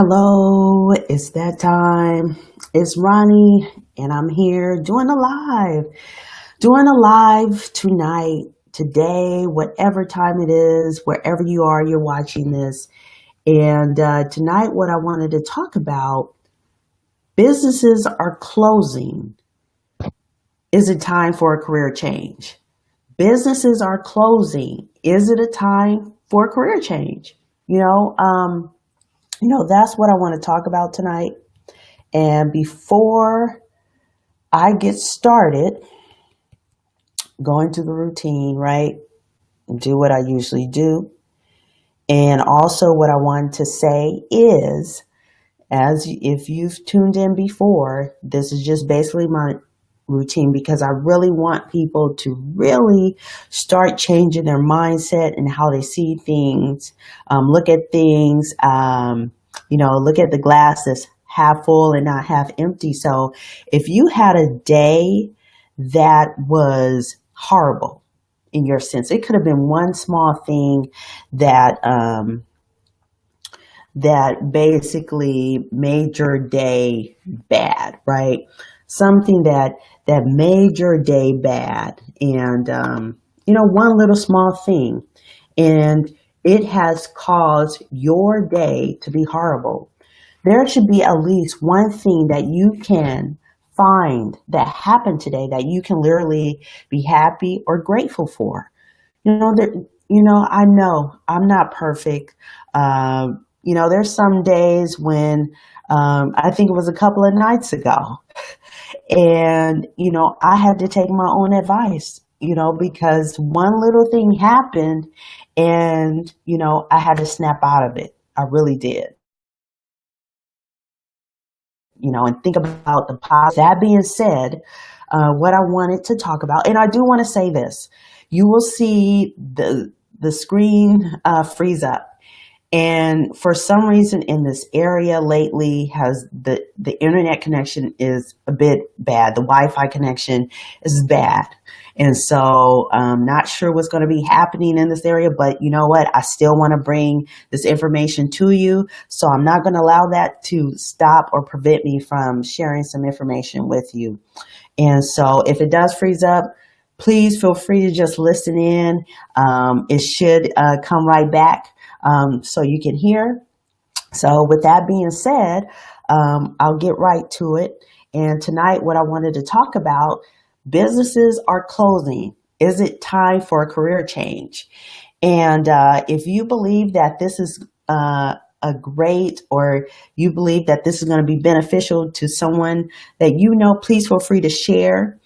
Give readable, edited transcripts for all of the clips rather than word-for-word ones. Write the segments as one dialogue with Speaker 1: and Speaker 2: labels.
Speaker 1: Hello, it's that time. It's Ronnie, and I'm here doing a live tonight, today, whatever time it is, wherever you are, you're watching this. And tonight, what I wanted to talk about, businesses are closing. Is it time for a career change? Businesses are closing. Is it a time for a career change? You know, um, that's what I want to talk about tonight. And before I get started, going to the routine, right? Do what I usually do. And also, what I want to say is, if you've tuned in before, this is just basically my routine because I really want people to really start changing their mindset and how they see things, look at things, look at the glass that's half full and not half empty. So if you had a day that was horrible in your sense, it could have been one small thing that that basically made your day bad, right? Something that made your day bad, and one little small thing, and it has caused your day to be horrible. There should be at least one thing that you can find that happened today that you can literally be happy or grateful for. That I know I'm not perfect. There's some days when I think it was a couple of nights ago, and I had to take my own advice. Because one little thing happened, and I had to snap out of it. I really did. And think about the positive. That being said, what I wanted to talk about, and I do want to say this, you will see the screen freeze up. And for some reason in this area lately has the internet connection is a bit bad. The Wi-Fi connection is bad. And so I'm not sure what's going to be happening in this area, but you know what? I still want to bring this information to you. So I'm not going to allow that to stop or prevent me from sharing some information with you. And so if it does freeze up, please feel free to just listen in. It should come right back so you can hear. So with that being said, I'll get right to it. And tonight, what I wanted to talk about, businesses are closing. Is it time for a career change? And if you believe that this is a great, or you believe that this is going to be beneficial to someone that please feel free to share.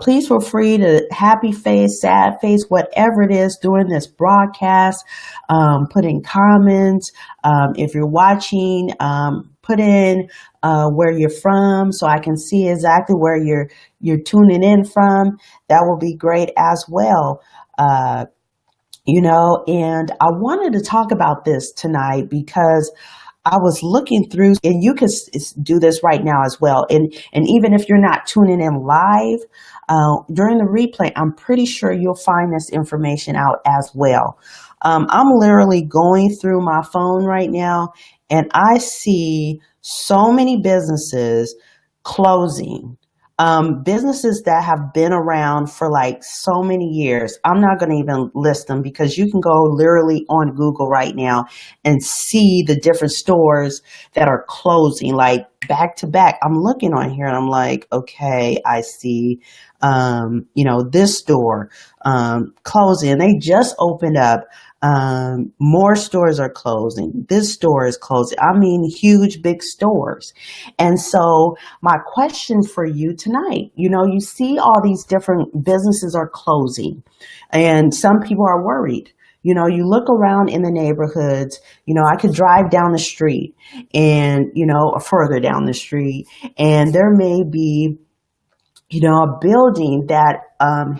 Speaker 1: Please feel free to happy face, sad face, whatever it is during this broadcast. Put in comments. If you're watching, put in where you're from so I can see exactly where you're tuning in from. That will be great as well. And I wanted to talk about this tonight because I was looking through, and you can do this right now as well. And even if you're not tuning in live, during the replay, I'm pretty sure you'll find this information out as well. I'm literally going through my phone right now, and I see so many businesses closing. Businesses that have been around for like so many years. I'm not going to even list them because you can go literally on Google right now and see the different stores that are closing like back to back. I'm looking on here and I'm like, okay, I see, this store, closing. They just opened up. More stores are closing. This store is closing. I mean, huge, big stores. And so my question for you tonight, you see all these different businesses are closing and some people are worried. You look around in the neighborhoods, I could drive down the street and, or further down the street, and there may be, a building that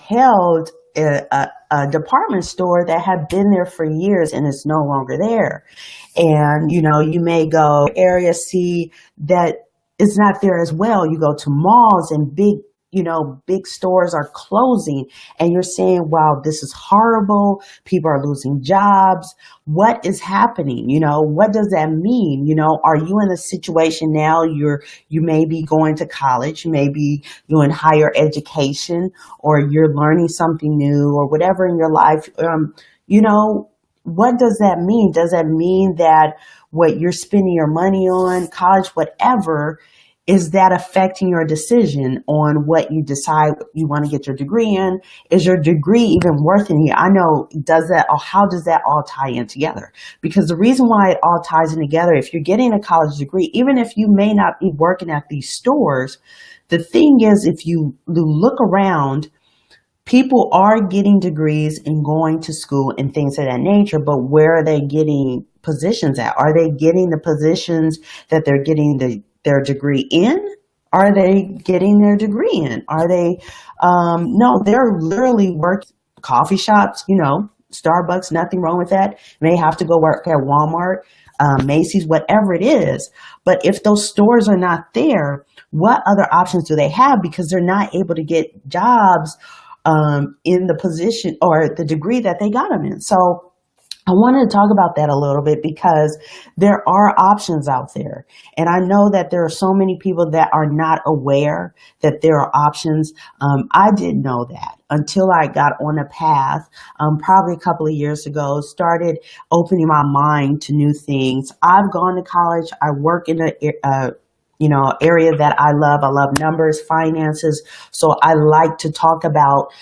Speaker 1: held a department store that had been there for years and is no longer there. And, you may go area, see that it's not there as well. You go to malls and big, big stores are closing and you're saying, wow, this is horrible. People are losing jobs. What is happening? What does that mean? Are you in a situation now, you may be going to college, you may be doing higher education, or you're learning something new or whatever in your life. What does that mean? Does that mean that what you're spending your money on, college, whatever, is that affecting your decision on what you decide you want to get your degree in? Is your degree even worth it? I know, how does that all tie in together? Because the reason why it all ties in together, if you're getting a college degree, even if you may not be working at these stores, the thing is, if you look around, people are getting degrees and going to school and things of that nature, but where are they getting positions at? Are they getting the positions that they're getting their degree in? Are they getting their degree in? Are they, no, they're literally working coffee shops, Starbucks, nothing wrong with that. May have to go work at Walmart, Macy's, whatever it is. But if those stores are not there, what other options do they have? Because they're not able to get jobs in the position or the degree that they got them in. So I wanted to talk about that a little bit because there are options out there. And I know that there are so many people that are not aware that there are options. I didn't know that until I got on a path, probably a couple of years ago, started opening my mind to new things. I've gone to college. I work in a area that I love. I love numbers, finances. So I like to talk about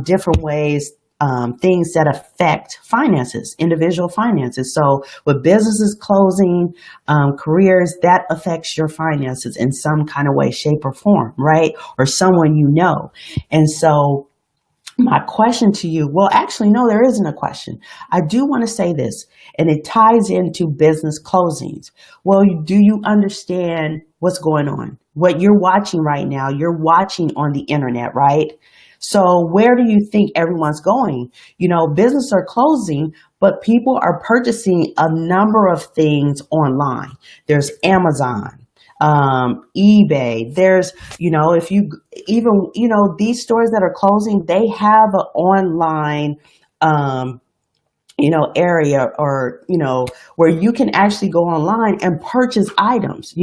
Speaker 1: different ways, things that affect finances, individual finances. So with businesses closing, careers, that affects your finances in some kind of way, shape, or form, right? Or someone you know. And so my question to you, well, actually, no, there isn't a question. I do want to say this, and it ties into business closings. Well, do you understand what's going on? What you're watching right now, you're watching on the internet, right? So where do you think everyone's going? Businesses are closing, but people are purchasing a number of things online. There's Amazon, eBay. There's, if you even, these stores that are closing, they have an online, area or, where you can actually go online and purchase items,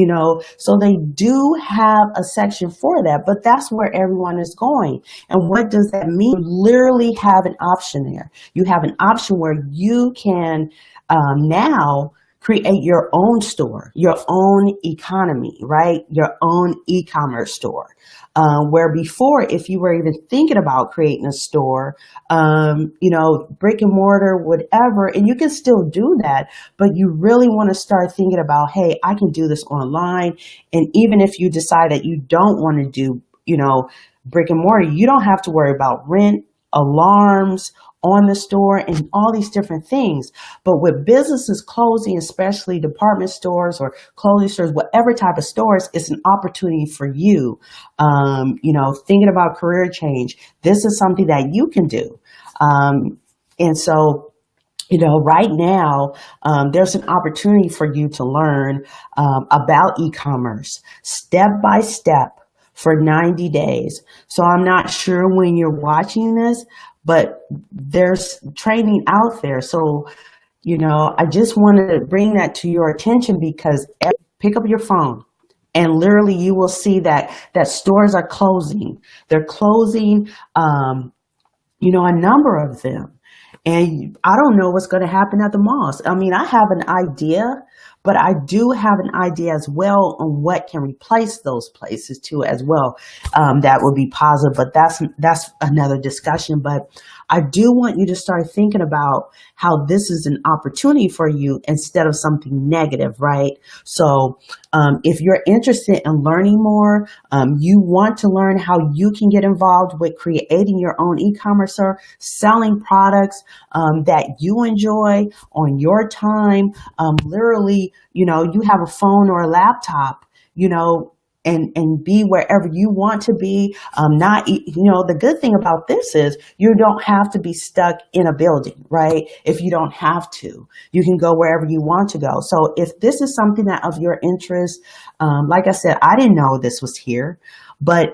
Speaker 1: so they do have a section for that, but that's where everyone is going. And what does that mean? You literally have an option there. You have an option where you can, now create your own store, your own economy, right? Your own e-commerce store. Where before, if you were even thinking about creating a store, brick and mortar, whatever, and you can still do that, but you really want to start thinking about, hey, I can do this online. And even if you decide that you don't want to do, brick and mortar, you don't have to worry about rent, alarms on the store, and all these different things. But with businesses closing, especially department stores or clothing stores, whatever type of stores, it's an opportunity for you. Thinking about career change, this is something that you can do. And so, right now, there's an opportunity for you to learn about e-commerce step by step for 90 days. So I'm not sure when you're watching this, but there's training out there. So, I just wanted to bring that to your attention because pick up your phone and literally you will see that stores are closing. They're closing, a number of them. And I don't know what's going to happen at the malls. I mean, I have an idea, but I do have an idea as well on what can replace those places too as well. That would be positive, but that's another discussion. But I do want you to start thinking about how this is an opportunity for you instead of something negative, right? So if you're interested in learning more, you want to learn how you can get involved with creating your own e-commerce or selling products that you enjoy on your time. Literally, you have a phone or a laptop, and be wherever you want to be. The good thing about this is you don't have to be stuck in a building, right? If you don't have to, you can go wherever you want to go. So if this is something that of your interest, like I said, I didn't know this was here, but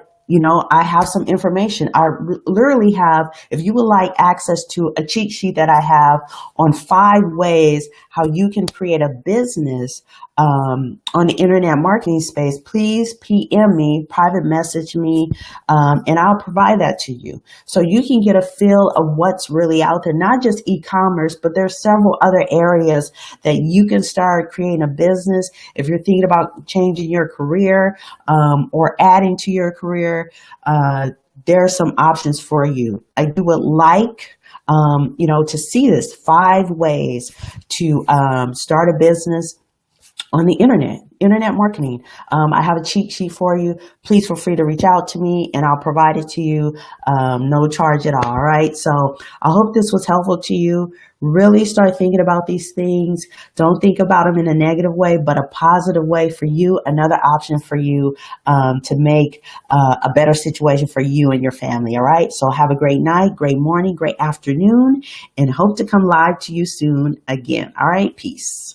Speaker 1: I have some information. I literally have, if you would like access to a cheat sheet that I have on 5 ways how you can create a business on the internet marketing space, please PM me, private message me, and I'll provide that to you. So you can get a feel of what's really out there, not just e-commerce, but there's several other areas that you can start creating a business. If you're thinking about changing your career or adding to your career, there are some options for you. I would like to see this 5 ways to start a business on the internet marketing. I have a cheat sheet for you. Please feel free to reach out to me and I'll provide it to you, no charge at all right? So I hope this was helpful to you. Really start thinking about these things. Don't think about them in a negative way, but a positive way for you, another option for you to make a better situation for you and your family, all right? So have a great night, great morning, great afternoon, and hope to come live to you soon again, all right? Peace.